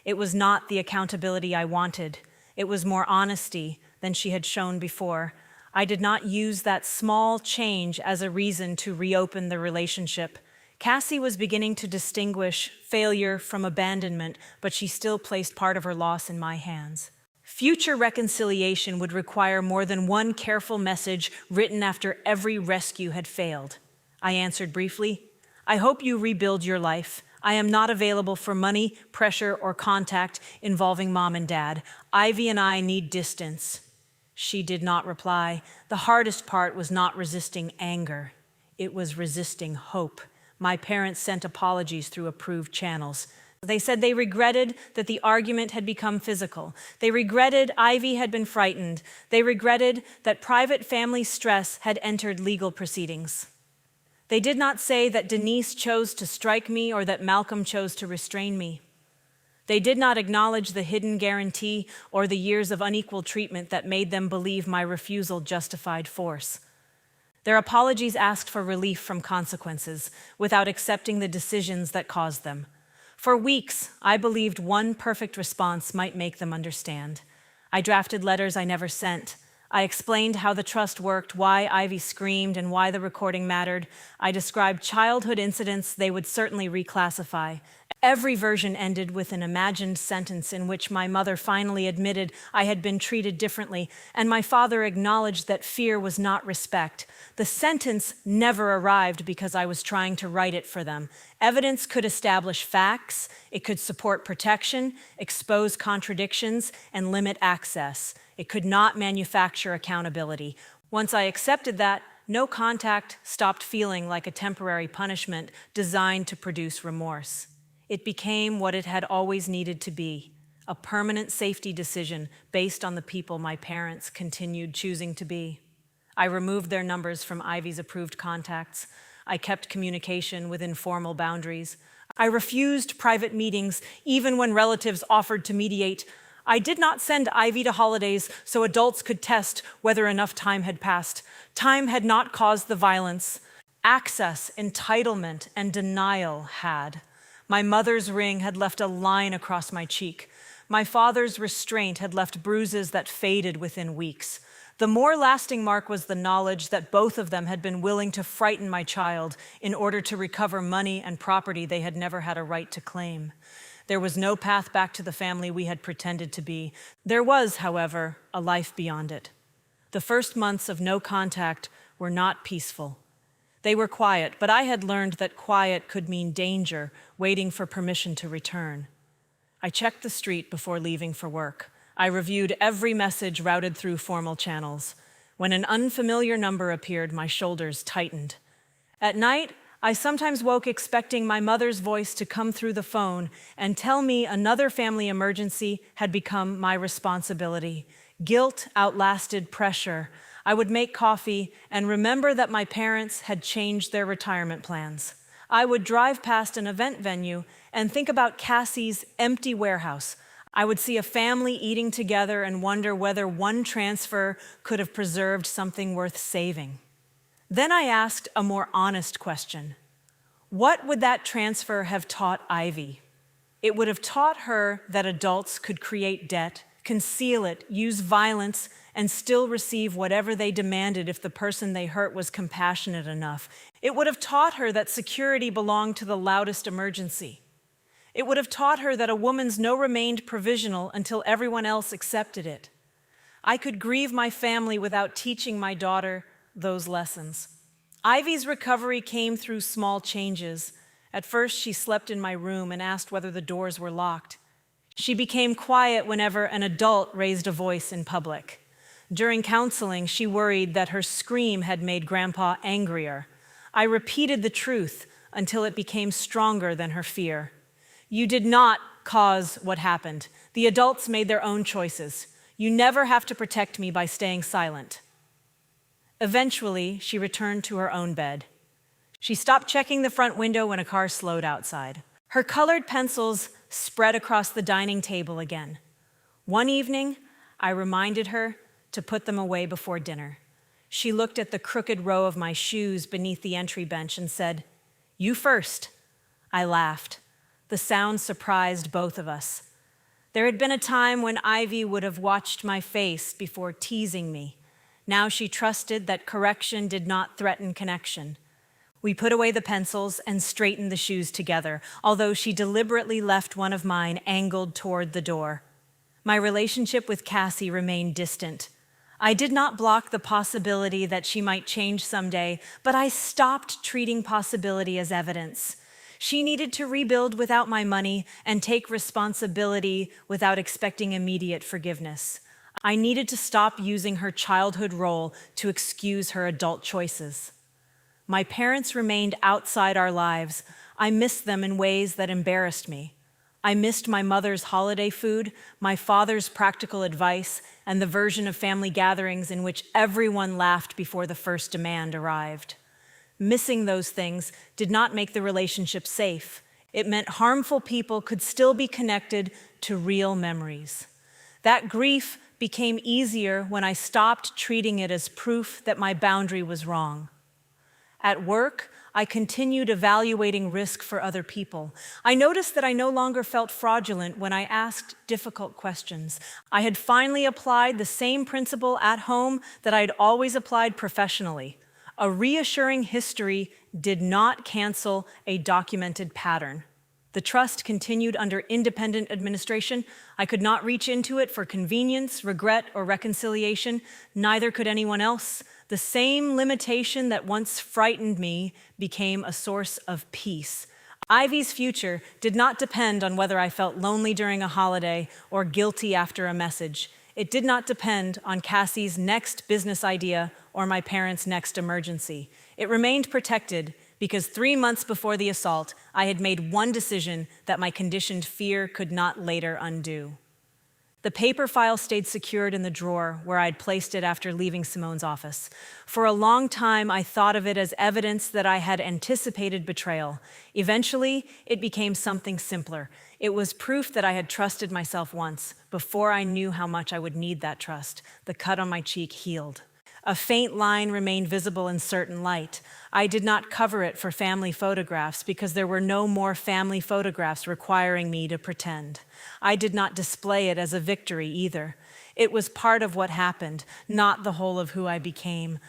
It was not the accountability I wanted. It was more honesty than she had shown before. I did not use that small change as a reason to reopen the relationship. Cassie was beginning to distinguish failure from abandonment, but she still placed part of her loss in my hands. Future reconciliation would require more than one careful message written after every rescue had failed. I answered briefly, I hope you rebuild your life. I am not available for money, pressure, or contact involving mom and dad. Ivy and I need distance. She did not reply. The hardest part was not resisting anger. It was resisting hope. My parents sent apologies through approved channels. They said they regretted that the argument had become physical. They regretted Ivy had been frightened. They regretted that private family stress had entered legal proceedings. They did not say that Denise chose to strike me or that Malcolm chose to restrain me. They did not acknowledge the hidden guarantee or the years of unequal treatment that made them believe my refusal justified force. Their apologies asked for relief from consequences without accepting the decisions that caused them. For weeks, I believed one perfect response might make them understand. I drafted letters I never sent. I explained how the trust worked, why Ivy screamed, and why the recording mattered. I described childhood incidents they would certainly reclassify. Every version ended with an imagined sentence in which my mother finally admitted I had been treated differently, and my father acknowledged that fear was not respect. The sentence never arrived because I was trying to write it for them. Evidence could establish facts, it could support protection, expose contradictions, and limit access. It could not manufacture accountability. Once I accepted that, no contact stopped feeling like a temporary punishment designed to produce remorse. It became what it had always needed to be, a permanent safety decision based on the people my parents continued choosing to be. I removed their numbers from Ivy's approved contacts. I kept communication within formal boundaries. I refused private meetings, even when relatives offered to mediate. I did not send Ivy to holidays so adults could test whether enough time had passed. Time had not caused the violence. Access, entitlement, and denial had. My mother's ring had left a line across my cheek. My father's restraint had left bruises that faded within weeks. The more lasting mark was the knowledge that both of them had been willing to frighten my child in order to recover money and property they had never had a right to claim. There was no path back to the family we had pretended to be. There was, however, a life beyond it. The first months of no contact were not peaceful. They were quiet, but I had learned that quiet could mean danger, waiting for permission to return. I checked the street before leaving for work. I reviewed every message routed through formal channels. When an unfamiliar number appeared, my shoulders tightened. At night, I sometimes woke expecting my mother's voice to come through the phone and tell me another family emergency had become my responsibility. Guilt outlasted pressure. I would make coffee and remember that my parents had changed their retirement plans. I would drive past an event venue and think about Cassie's empty warehouse. I would see a family eating together and wonder whether one transfer could have preserved something worth saving. Then I asked a more honest question. What would that transfer have taught Ivy? It would have taught her that adults could create debt, conceal it, use violence, and still receive whatever they demanded if the person they hurt was compassionate enough. It would have taught her that security belonged to the loudest emergency. It would have taught her that a woman's no remained provisional until everyone else accepted it. I could grieve my family without teaching my daughter those lessons. Ivy's recovery came through small changes. At first, she slept in my room and asked whether the doors were locked. She became quiet whenever an adult raised a voice in public. During counseling, she worried that her scream had made Grandpa angrier. I repeated the truth until it became stronger than her fear. You did not cause what happened. The adults made their own choices. You never have to protect me by staying silent. Eventually, she returned to her own bed. She stopped checking the front window when a car slowed outside. Her colored pencils spread across the dining table again. One evening, I reminded her to put them away before dinner. She looked at the crooked row of my shoes beneath the entry bench and said, "You first." I laughed. The sound surprised both of us. There had been a time when Ivy would have watched my face before teasing me. Now she trusted that correction did not threaten connection. We put away the pencils and straightened the shoes together, although she deliberately left one of mine angled toward the door. My relationship with Cassie remained distant. I did not block the possibility that she might change someday, but I stopped treating possibility as evidence. She needed to rebuild without my money and take responsibility without expecting immediate forgiveness. I needed to stop using her childhood role to excuse her adult choices. My parents remained outside our lives. I missed them in ways that embarrassed me. I missed my mother's holiday food, my father's practical advice, and the version of family gatherings in which everyone laughed before the first demand arrived. Missing those things did not make the relationship safe. It meant harmful people could still be connected to real memories. That grief became easier when I stopped treating it as proof that my boundary was wrong. At work, I continued evaluating risk for other people. I noticed that I no longer felt fraudulent when I asked difficult questions. I had finally applied the same principle at home that I had always applied professionally. A reassuring history did not cancel a documented pattern. The trust continued under independent administration. I could not reach into it for convenience, regret, or reconciliation. Neither could anyone else. The same limitation that once frightened me became a source of peace. Ivy's future did not depend on whether I felt lonely during a holiday or guilty after a message. It did not depend on Cassie's next business idea or my parents' next emergency. It remained protected because 3 months before the assault, I had made one decision that my conditioned fear could not later undo. The paper file stayed secured in the drawer where I'd placed it after leaving Simone's office. For a long time, I thought of it as evidence that I had anticipated betrayal. Eventually, it became something simpler. It was proof that I had trusted myself once, before I knew how much I would need that trust. The cut on my cheek healed. A faint line remained visible in certain light. I did not cover it for family photographs because there were no more family photographs requiring me to pretend. I did not display it as a victory either. It was part of what happened, not the whole of who I became.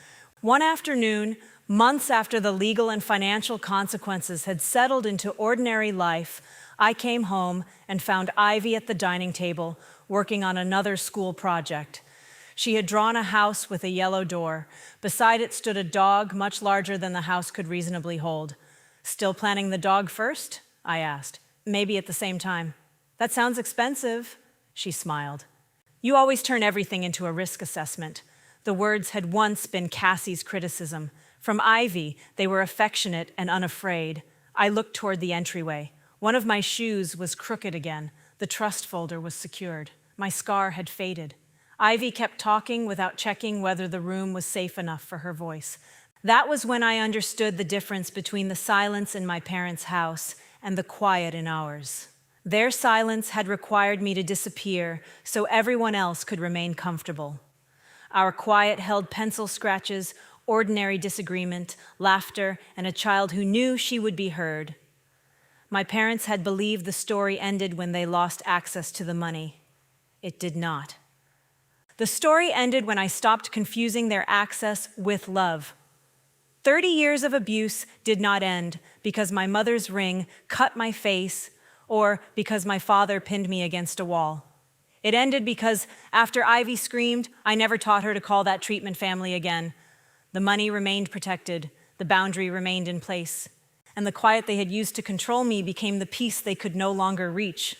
One afternoon, months after the legal and financial consequences had settled into ordinary life, I came home and found Ivy at the dining table working on another school project. She had drawn a house with a yellow door. Beside it stood a dog much larger than the house could reasonably hold. "Still planning the dog first?" I asked. "Maybe at the same time." "That sounds expensive," she smiled. "You always turn everything into a risk assessment." The words had once been Cassie's criticism. From Ivy, they were affectionate and unafraid. I looked toward the entryway. One of my shoes was crooked again. The trust folder was secured. My scar had faded. Ivy kept talking without checking whether the room was safe enough for her voice. That was when I understood the difference between the silence in my parents' house and the quiet in ours. Their silence had required me to disappear so everyone else could remain comfortable. Our quiet held pencil scratches, ordinary disagreement, laughter, and a child who knew she would be heard. My parents had believed the story ended when they lost access to the money. It did not. The story ended when I stopped confusing their access with love. 30 years of abuse did not end because my mother's ring cut my face or because my father pinned me against a wall. It ended because after Ivy screamed, I never taught her to call that treatment family again. The money remained protected, the boundary remained in place, and the quiet they had used to control me became the peace they could no longer reach.